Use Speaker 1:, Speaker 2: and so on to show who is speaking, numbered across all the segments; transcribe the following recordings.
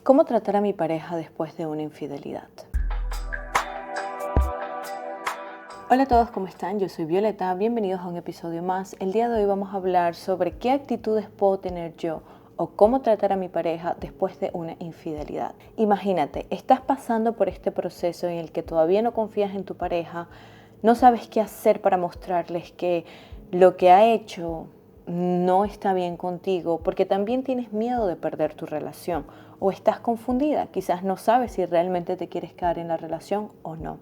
Speaker 1: ¿Cómo tratar a mi pareja después de una infidelidad? Hola a todos, ¿cómo están? Yo soy Violeta, bienvenidos a un episodio más. El día de hoy vamos a hablar sobre qué actitudes puedo tener yo o cómo tratar a mi pareja después de una infidelidad. Imagínate, estás pasando por este proceso en el que todavía no confías en tu pareja, no sabes qué hacer para mostrarles que lo que ha hecho no está bien contigo, porque también tienes miedo de perder tu relación o estás confundida, quizás no sabes si realmente te quieres quedar en la relación o no.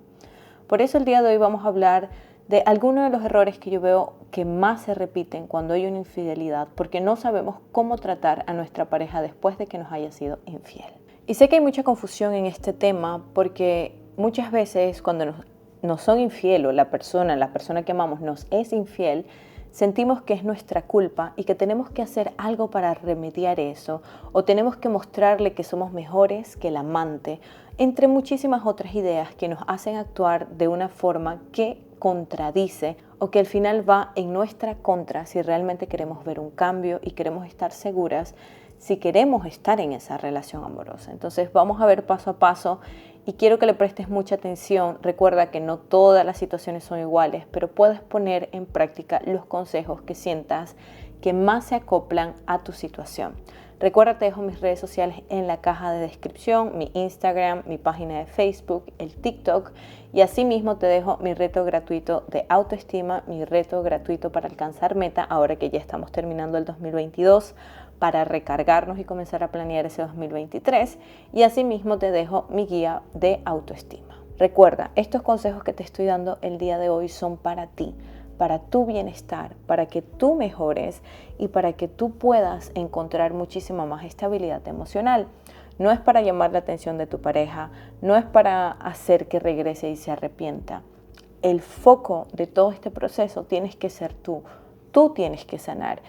Speaker 1: Por eso el día de hoy vamos a hablar de algunos de los errores que yo veo que más se repiten cuando hay una infidelidad, porque no sabemos cómo tratar a nuestra pareja después de que nos haya sido infiel. Y sé que hay mucha confusión en este tema porque muchas veces cuando nos son infiel o la persona que amamos nos es infiel, sentimos que es nuestra culpa y que tenemos que hacer algo para remediar eso, o tenemos que mostrarle que somos mejores que el amante, entre muchísimas otras ideas que nos hacen actuar de una forma que contradice o que al final va en nuestra contra si realmente queremos ver un cambio y queremos estar seguras si queremos estar en esa relación amorosa. Entonces vamos a ver paso a paso y quiero que le prestes mucha atención. Recuerda que no todas las situaciones son iguales, pero puedes poner en práctica los consejos que sientas que más se acoplan a tu situación. Recuerda, te dejo mis redes sociales en la caja de descripción, mi Instagram, mi página de Facebook, el TikTok, y asimismo te dejo mi reto gratuito de autoestima, mi reto gratuito para alcanzar meta, ahora que ya estamos terminando el 2022, para recargarnos y comenzar a planear ese 2023, y asimismo te dejo mi guía de autoestima. Recuerda, estos consejos que te estoy dando el día de hoy son para ti, para tu bienestar, para que tú mejores y para que tú puedas encontrar muchísima más estabilidad emocional. No es para llamar la atención de tu pareja, no es para hacer que regrese y se arrepienta. El foco de todo este proceso tienes que ser tú. Tú tienes que sanar.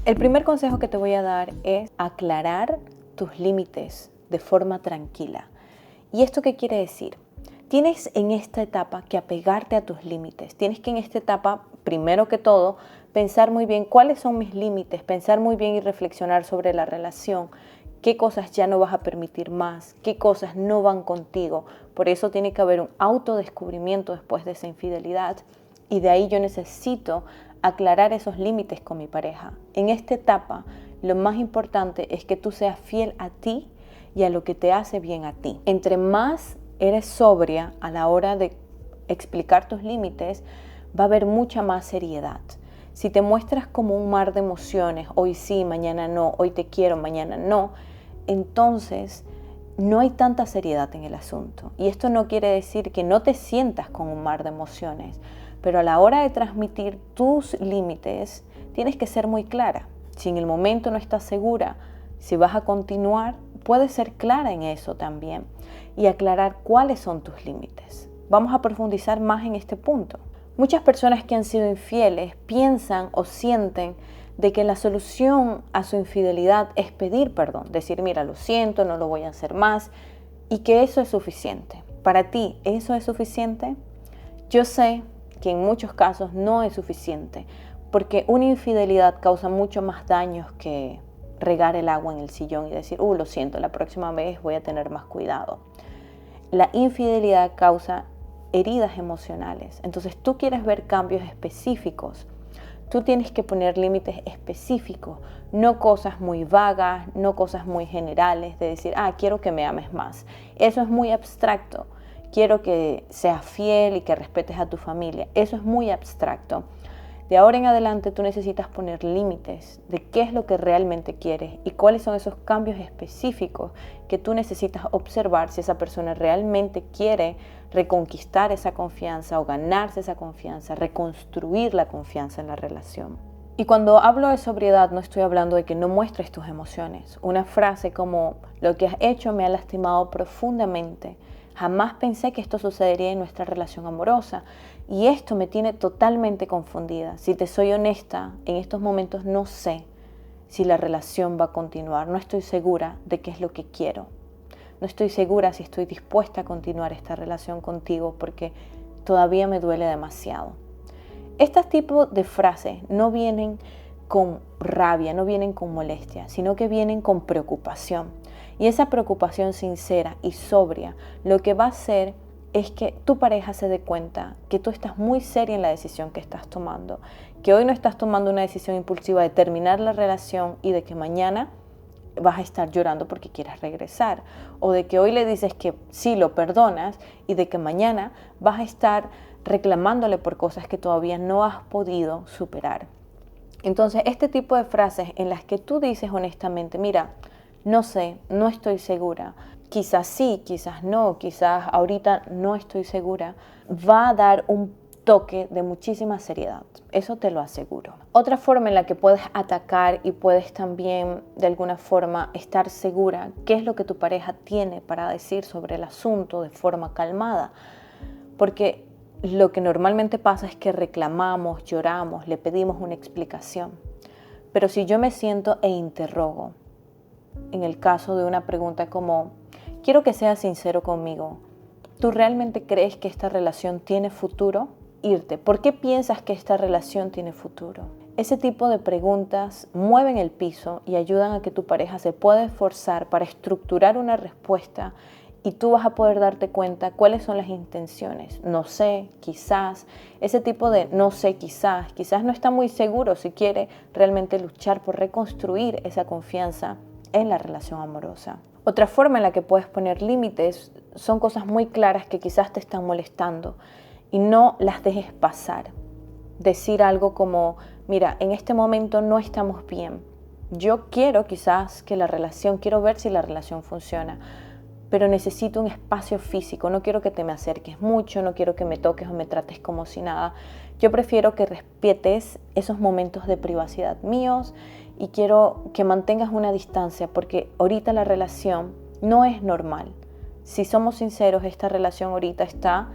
Speaker 1: El primer consejo que te voy a dar es aclarar tus límites de forma tranquila. ¿Y esto qué quiere decir? Tienes en esta etapa que apegarte a tus límites. Tienes que en esta etapa, primero que todo, pensar muy bien cuáles son mis límites, pensar muy bien y reflexionar sobre la relación, qué cosas ya no vas a permitir más, qué cosas no van contigo. Por eso tiene que haber un autodescubrimiento después de esa infidelidad y de ahí yo necesito aclarar esos límites con mi pareja. En esta etapa, lo más importante es que tú seas fiel a ti y a lo que te hace bien a ti. Entre más eres sobria a la hora de explicar tus límites, va a haber mucha más seriedad. Si te muestras como un mar de emociones, hoy sí, mañana no, hoy te quiero, mañana no, entonces no hay tanta seriedad en el asunto. Y esto no quiere decir que no te sientas con un mar de emociones, pero a la hora de transmitir tus límites, tienes que ser muy clara. Si en el momento no estás segura, si vas a continuar, puedes ser clara en eso también y aclarar cuáles son tus límites. Vamos a profundizar más en este punto. Muchas personas que han sido infieles piensan o sienten de que la solución a su infidelidad es pedir perdón, decir, mira, lo siento, no lo voy a hacer más, y que eso es suficiente. Para ti, ¿eso es suficiente? Yo sé que en muchos casos no es suficiente, porque una infidelidad causa mucho más daños que regar el agua en el sillón y decir, lo siento, la próxima vez voy a tener más cuidado. La infidelidad causa heridas emocionales. Entonces tú quieres ver cambios específicos. Tú tienes que poner límites específicos, no cosas muy vagas, no cosas muy generales de decir, quiero que me ames más. Eso es muy abstracto. Quiero que seas fiel y que respetes a tu familia. Eso es muy abstracto. De ahora en adelante tú necesitas poner límites de qué es lo que realmente quieres y cuáles son esos cambios específicos que tú necesitas observar si esa persona realmente quiere reconquistar esa confianza o ganarse esa confianza, reconstruir la confianza en la relación. Y cuando hablo de sobriedad no estoy hablando de que no muestres tus emociones. Una frase como, lo que has hecho me ha lastimado profundamente. Jamás pensé que esto sucedería en nuestra relación amorosa y esto me tiene totalmente confundida. Si te soy honesta, en estos momentos no sé si la relación va a continuar. No estoy segura de qué es lo que quiero. No estoy segura si estoy dispuesta a continuar esta relación contigo porque todavía me duele demasiado. Estos tipos de frases no vienen con rabia, no vienen con molestia, sino que vienen con preocupación. Y esa preocupación sincera y sobria lo que va a hacer es que tu pareja se dé cuenta que tú estás muy seria en la decisión que estás tomando, que hoy no estás tomando una decisión impulsiva de terminar la relación y de que mañana vas a estar llorando porque quieres regresar, o de que hoy le dices que sí lo perdonas y de que mañana vas a estar reclamándole por cosas que todavía no has podido superar. Entonces, este tipo de frases en las que tú dices honestamente, mira, no sé, no estoy segura, quizás sí, quizás no, quizás ahorita no estoy segura, va a dar un toque de muchísima seriedad, eso te lo aseguro. Otra forma en la que puedes atacar y puedes también de alguna forma estar segura qué es lo que tu pareja tiene para decir sobre el asunto de forma calmada, porque lo que normalmente pasa es que reclamamos, lloramos, le pedimos una explicación. Pero si yo me siento e interrogo, en el caso de una pregunta como, quiero que seas sincero conmigo, ¿tú realmente crees que esta relación tiene futuro? Irte, ¿por qué piensas que esta relación tiene futuro? Ese tipo de preguntas mueven el piso y ayudan a que tu pareja se pueda esforzar para estructurar una respuesta y tú vas a poder darte cuenta cuáles son las intenciones. No sé, quizás, ese tipo de no sé, quizás no está muy seguro si quiere realmente luchar por reconstruir esa confianza en la relación amorosa. Otra forma en la que puedes poner límites son cosas muy claras que quizás te están molestando y no las dejes pasar. Decir algo como, mira, en este momento no estamos bien. Yo quiero quizás que quiero ver si la relación funciona, pero necesito un espacio físico, no quiero que te me acerques mucho, no quiero que me toques o me trates como si nada. Yo prefiero que respetes esos momentos de privacidad míos y quiero que mantengas una distancia porque ahorita la relación no es normal. Si somos sinceros, esta relación ahorita está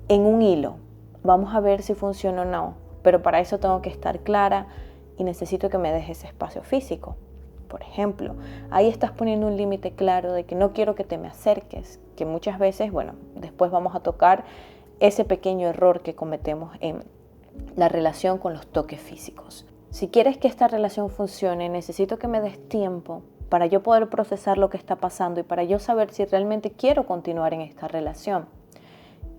Speaker 1: en un hilo. Vamos a ver si funciona o no, pero para eso tengo que estar clara y necesito que me dejes ese espacio físico. Por ejemplo, ahí estás poniendo un límite claro de que no quiero que te me acerques, que muchas veces, bueno, después vamos a tocar ese pequeño error que cometemos en la relación con los toques físicos. Si quieres que esta relación funcione, necesito que me des tiempo para yo poder procesar lo que está pasando y para yo saber si realmente quiero continuar en esta relación.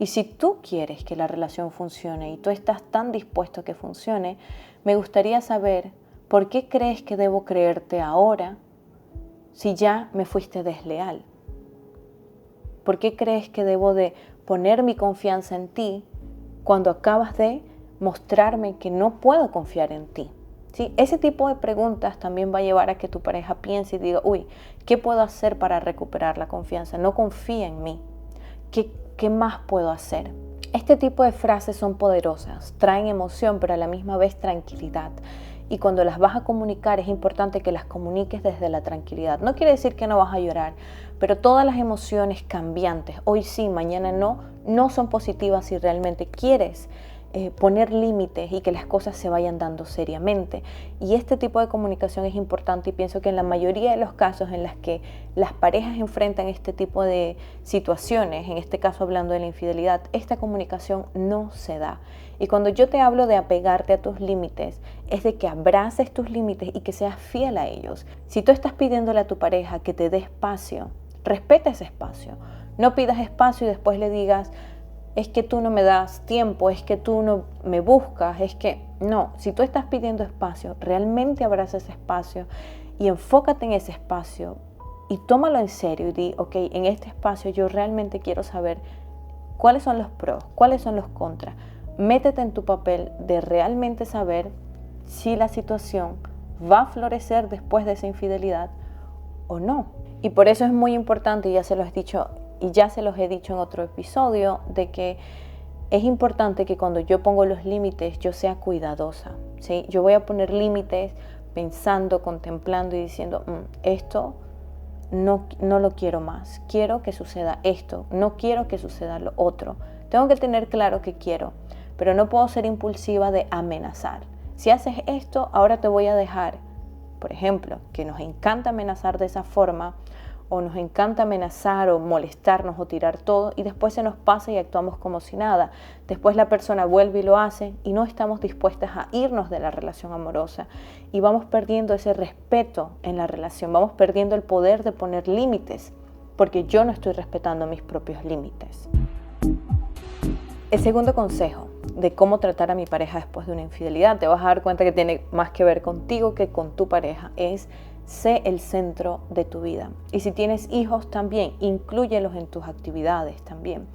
Speaker 1: Y si tú quieres que la relación funcione y tú estás tan dispuesto a que funcione, me gustaría saber por qué crees que debo creerte ahora si ya me fuiste desleal. ¿Por qué crees que debo de poner mi confianza en ti cuando acabas de mostrarme que no puedo confiar en ti? ¿Sí? Ese tipo de preguntas también va a llevar a que tu pareja piense y diga, uy, ¿qué puedo hacer para recuperar la confianza? No confía en mí. ¿Qué más puedo hacer? Este tipo de frases son poderosas, traen emoción, pero a la misma vez tranquilidad. Y cuando las vas a comunicar es importante que las comuniques desde la tranquilidad. No quiere decir que no vas a llorar, pero todas las emociones cambiantes, hoy sí, mañana no son positivas si realmente quieres poner límites y que las cosas se vayan dando seriamente. Y este tipo de comunicación es importante y pienso que en la mayoría de los casos en las que las parejas enfrentan este tipo de situaciones, en este caso hablando de la infidelidad, esta comunicación no se da. Y cuando yo te hablo de apegarte a tus límites, es de que abraces tus límites y que seas fiel a ellos. Si tú estás pidiéndole a tu pareja que te dé espacio, respeta ese espacio. No pidas espacio y después le digas, es que tú no me das tiempo, es que tú no me buscas, es que no. Si tú estás pidiendo espacio, realmente abraza ese espacio y enfócate en ese espacio y tómalo en serio y di, ok, en este espacio yo realmente quiero saber cuáles son los pros, cuáles son los contras. Métete en tu papel de realmente saber si la situación va a florecer después de esa infidelidad o no. Y por eso es muy importante, ya se los he dicho en otro episodio, de que es importante que cuando yo pongo los límites yo sea cuidadosa, ¿sí? Yo voy a poner límites pensando, contemplando y diciendo, esto no lo quiero más, quiero que suceda esto, no quiero que suceda lo otro. Tengo que tener claro que quiero, pero no puedo ser impulsiva de amenazar. Si haces esto, ahora te voy a dejar. Por ejemplo, que nos encanta amenazar de esa forma, o nos encanta amenazar o molestarnos o tirar todo y después se nos pasa y actuamos como si nada. Después la persona vuelve y lo hace y no estamos dispuestas a irnos de la relación amorosa y vamos perdiendo ese respeto en la relación, vamos perdiendo el poder de poner límites porque yo no estoy respetando mis propios límites. El segundo consejo de cómo tratar a mi pareja después de una infidelidad, te vas a dar cuenta que tiene más que ver contigo que con tu pareja, es: sé el centro de tu vida. Y si tienes hijos también, inclúyelos en tus actividades también.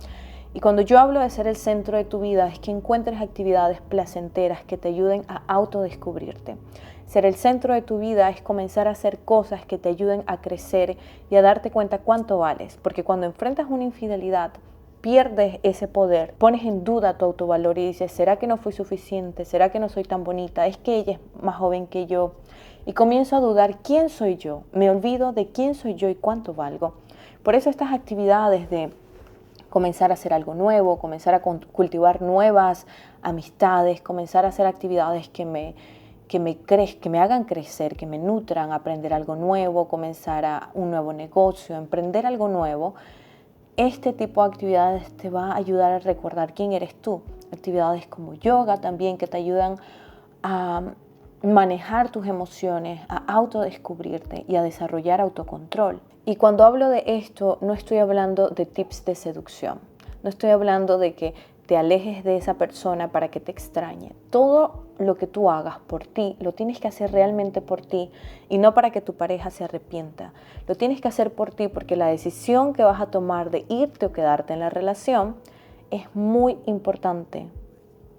Speaker 1: Y cuando yo hablo de ser el centro de tu vida, es que encuentres actividades placenteras que te ayuden a autodescubrirte. Ser el centro de tu vida es comenzar a hacer cosas que te ayuden a crecer y a darte cuenta cuánto vales. Porque cuando enfrentas una infidelidad, pierdes ese poder, pones en duda tu autovalor y dices: ¿será que no fui suficiente? ¿Será que no soy tan bonita? ¿Es que ella es más joven que yo? Y comienzo a dudar: ¿quién soy yo? Me olvido de quién soy yo y cuánto valgo. Por eso estas actividades de comenzar a hacer algo nuevo, comenzar a cultivar nuevas amistades, comenzar a hacer actividades que me hagan crecer, que me nutran, aprender algo nuevo, comenzar un nuevo negocio, emprender algo nuevo. Este tipo de actividades te va a ayudar a recordar quién eres tú. Actividades como yoga también, que te ayudan a manejar tus emociones, a autodescubrirte y a desarrollar autocontrol. Y cuando hablo de esto, no estoy hablando de tips de seducción. No estoy hablando de que te alejes de esa persona para que te extrañe. Todo lo que tú hagas por ti, lo tienes que hacer realmente por ti y no para que tu pareja se arrepienta. Lo tienes que hacer por ti porque la decisión que vas a tomar de irte o quedarte en la relación es muy importante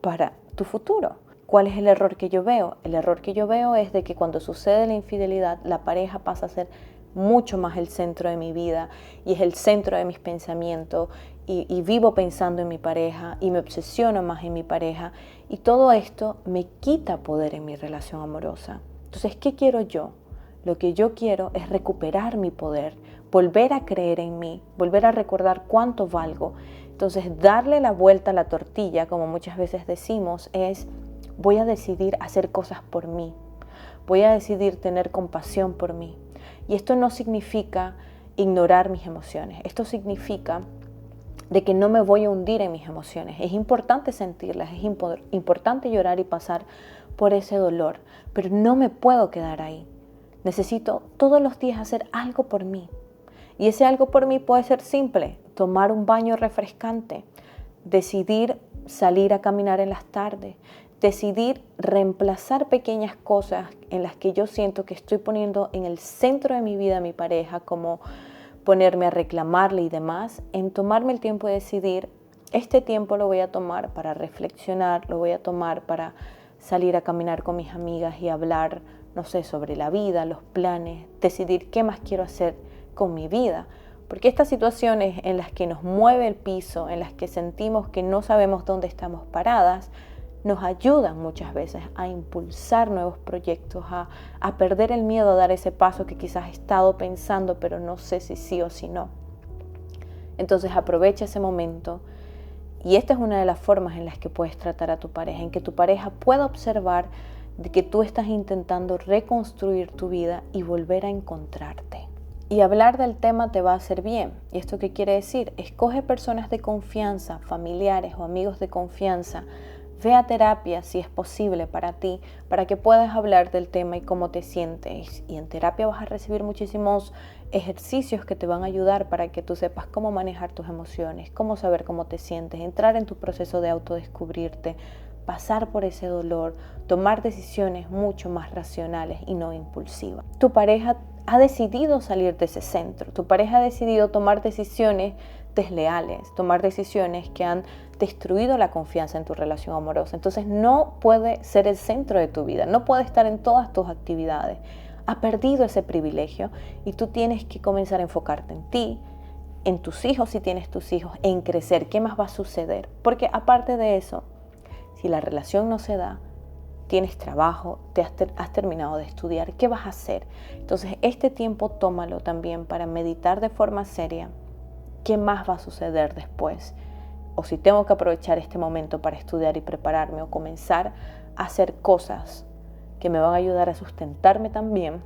Speaker 1: para tu futuro. ¿Cuál es el error que yo veo? El error que yo veo es de que cuando sucede la infidelidad, la pareja pasa a ser mucho más el centro de mi vida y es el centro de mis pensamientos y vivo pensando en mi pareja y me obsesiono más en mi pareja y todo esto me quita poder en mi relación amorosa. Entonces, ¿qué quiero yo? Lo que yo quiero es recuperar mi poder, volver a creer en mí, volver a recordar cuánto valgo. Entonces, darle la vuelta a la tortilla, como muchas veces decimos, es: voy a decidir hacer cosas por mí, voy a decidir tener compasión por mí. Y esto no significa ignorar mis emociones, esto significa de que no me voy a hundir en mis emociones. Es importante sentirlas, es importante llorar y pasar por ese dolor, pero no me puedo quedar ahí. Necesito todos los días hacer algo por mí. Y ese algo por mí puede ser simple: tomar un baño refrescante, decidir salir a caminar en las tardes, decidir reemplazar pequeñas cosas en las que yo siento que estoy poniendo en el centro de mi vida a mi pareja, como ponerme a reclamarle y demás, en tomarme el tiempo de decidir: este tiempo lo voy a tomar para reflexionar, lo voy a tomar para salir a caminar con mis amigas y hablar, no sé, sobre la vida, los planes, decidir qué más quiero hacer con mi vida. Porque estas situaciones en las que nos mueve el piso, en las que sentimos que no sabemos dónde estamos paradas, nos ayudan muchas veces a impulsar nuevos proyectos, a perder el miedo a dar ese paso que quizás he estado pensando, pero no sé si sí o si no. Entonces aprovecha ese momento y esta es una de las formas en las que puedes tratar a tu pareja, en que tu pareja pueda observar de que tú estás intentando reconstruir tu vida y volver a encontrarte. Y hablar del tema te va a hacer bien. ¿Y esto qué quiere decir? Escoge personas de confianza, familiares o amigos de confianza. Ve a terapia si es posible para ti, para que puedas hablar del tema y cómo te sientes. Y en terapia vas a recibir muchísimos ejercicios que te van a ayudar para que tú sepas cómo manejar tus emociones, cómo saber cómo te sientes, entrar en tu proceso de autodescubrirte, pasar por ese dolor, tomar decisiones mucho más racionales y no impulsivas. Tu pareja ha decidido salir de ese centro, tu pareja ha decidido tomar decisiones desleales, tomar decisiones que han destruido la confianza en tu relación amorosa. Entonces no puede ser el centro de tu vida, no puede estar en todas tus actividades. Ha perdido ese privilegio y tú tienes que comenzar a enfocarte en ti, en tus hijos si tienes tus hijos, en crecer. ¿Qué más va a suceder? Porque aparte de eso, si la relación no se da, tienes trabajo, has terminado de estudiar, ¿qué vas a hacer? Entonces este tiempo tómalo también para meditar de forma seria. ¿Qué más va a suceder después? O si tengo que aprovechar este momento para estudiar y prepararme o comenzar a hacer cosas que me van a ayudar a sustentarme también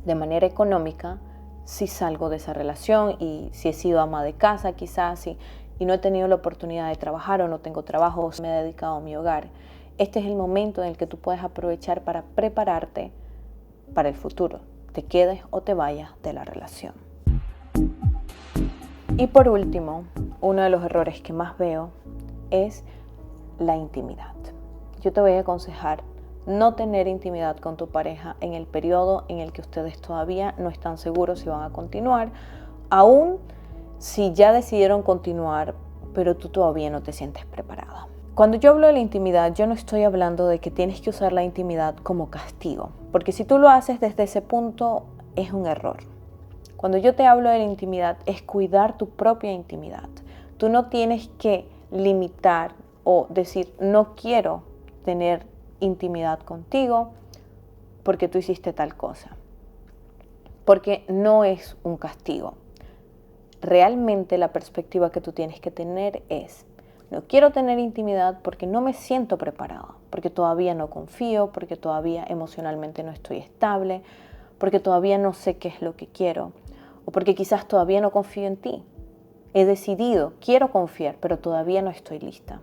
Speaker 1: de manera económica si salgo de esa relación y si he sido ama de casa quizás y no he tenido la oportunidad de trabajar o no tengo trabajo o me he dedicado a mi hogar. Este es el momento en el que tú puedes aprovechar para prepararte para el futuro, te quedes o te vayas de la relación. Y por último, uno de los errores que más veo es la intimidad. Yo te voy a aconsejar no tener intimidad con tu pareja en el periodo en el que ustedes todavía no están seguros si van a continuar, aún si ya decidieron continuar, pero tú todavía no te sientes preparada. Cuando yo hablo de la intimidad, yo no estoy hablando de que tienes que usar la intimidad como castigo, porque si tú lo haces desde ese punto, es un error. Cuando yo te hablo de la intimidad, es cuidar tu propia intimidad. Tú no tienes que limitar o decir, no quiero tener intimidad contigo porque tú hiciste tal cosa. Porque no es un castigo. Realmente la perspectiva que tú tienes que tener es, no quiero tener intimidad porque no me siento preparada, porque todavía no confío, porque todavía emocionalmente no estoy estable, porque todavía no sé qué es lo que quiero, o porque quizás todavía no confío en ti. He decidido, quiero confiar, pero todavía no estoy lista.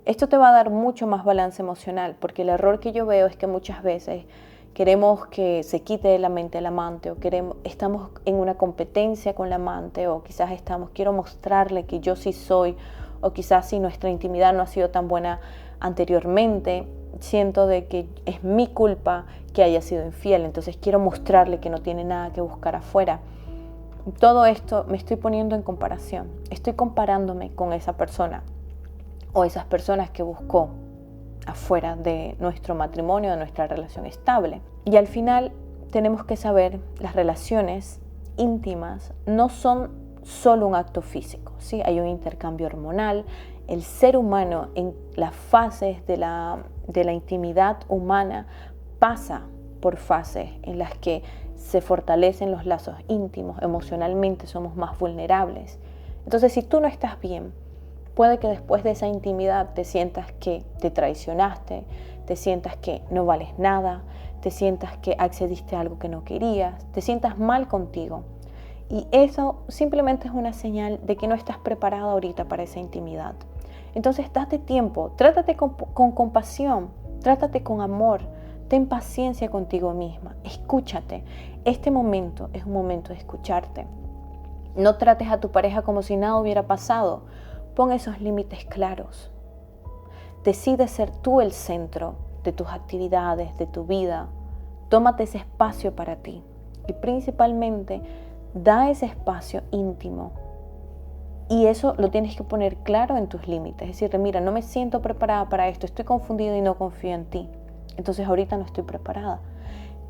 Speaker 1: Esto te va a dar mucho más balance emocional, porque el error que yo veo es que muchas veces queremos que se quite de la mente el amante, o estamos en una competencia con el amante, o quizás quiero mostrarle que yo sí soy, o quizás si nuestra intimidad no ha sido tan buena anteriormente, siento de que es mi culpa que haya sido infiel, entonces quiero mostrarle que no tiene nada que buscar afuera. Todo esto me estoy poniendo en comparación, estoy comparándome con esa persona o esas personas que buscó afuera de nuestro matrimonio, de nuestra relación estable. Y al final tenemos que saber, las relaciones íntimas no son solo un acto físico, ¿sí? Hay un intercambio hormonal. El ser humano en las fases de la intimidad humana pasa por fases en las que se fortalecen los lazos íntimos, emocionalmente somos más vulnerables. Entonces, si tú no estás bien, puede que después de esa intimidad te sientas que te traicionaste, te sientas que no vales nada, te sientas que accediste a algo que no querías, te sientas mal contigo. Y eso simplemente es una señal de que no estás preparada ahorita para esa intimidad. Entonces, date tiempo, trátate con compasión, trátate con amor, ten paciencia contigo misma, escúchate. Este momento es un momento de escucharte. No trates a tu pareja como si nada hubiera pasado. Pon esos límites claros. Decide ser tú el centro de tus actividades, de tu vida. Tómate ese espacio para ti. Y principalmente, da ese espacio íntimo. Y eso lo tienes que poner claro en tus límites. Es decir, mira, no me siento preparada para esto, estoy confundida y no confío en ti. Entonces ahorita no estoy preparada.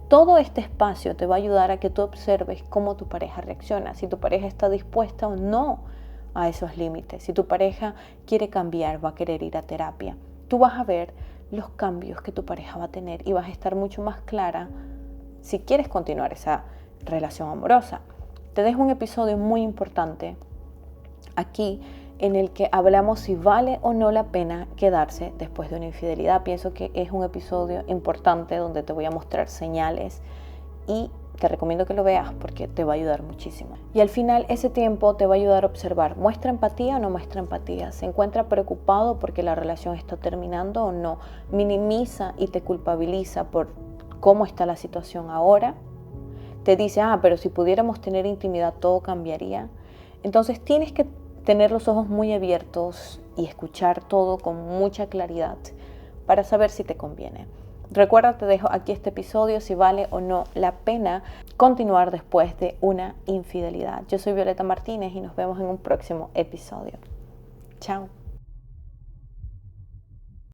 Speaker 1: Todo este espacio te va a ayudar a que tú observes cómo tu pareja reacciona, si tu pareja está dispuesta o no a esos límites. Si tu pareja quiere cambiar, va a querer ir a terapia. Tú vas a ver los cambios que tu pareja va a tener y vas a estar mucho más clara si quieres continuar esa relación amorosa. Te dejo un episodio muy importante aquí en el que hablamos si vale o no la pena quedarse después de una infidelidad. Pienso que es un episodio importante donde te voy a mostrar señales y te recomiendo que lo veas porque te va a ayudar muchísimo. Y al final ese tiempo te va a ayudar a observar, ¿muestra empatía o no muestra empatía? ¿Se encuentra preocupado porque la relación está terminando o no? ¿Minimiza y te culpabiliza por cómo está la situación ahora? ¿Te dice, pero si pudiéramos tener intimidad todo cambiaría? Entonces tienes que tener los ojos muy abiertos y escuchar todo con mucha claridad para saber si te conviene. Recuerda, te dejo aquí este episodio, si vale o no la pena continuar después de una infidelidad. Yo soy Violeta Martínez y nos vemos en un próximo episodio. Chao.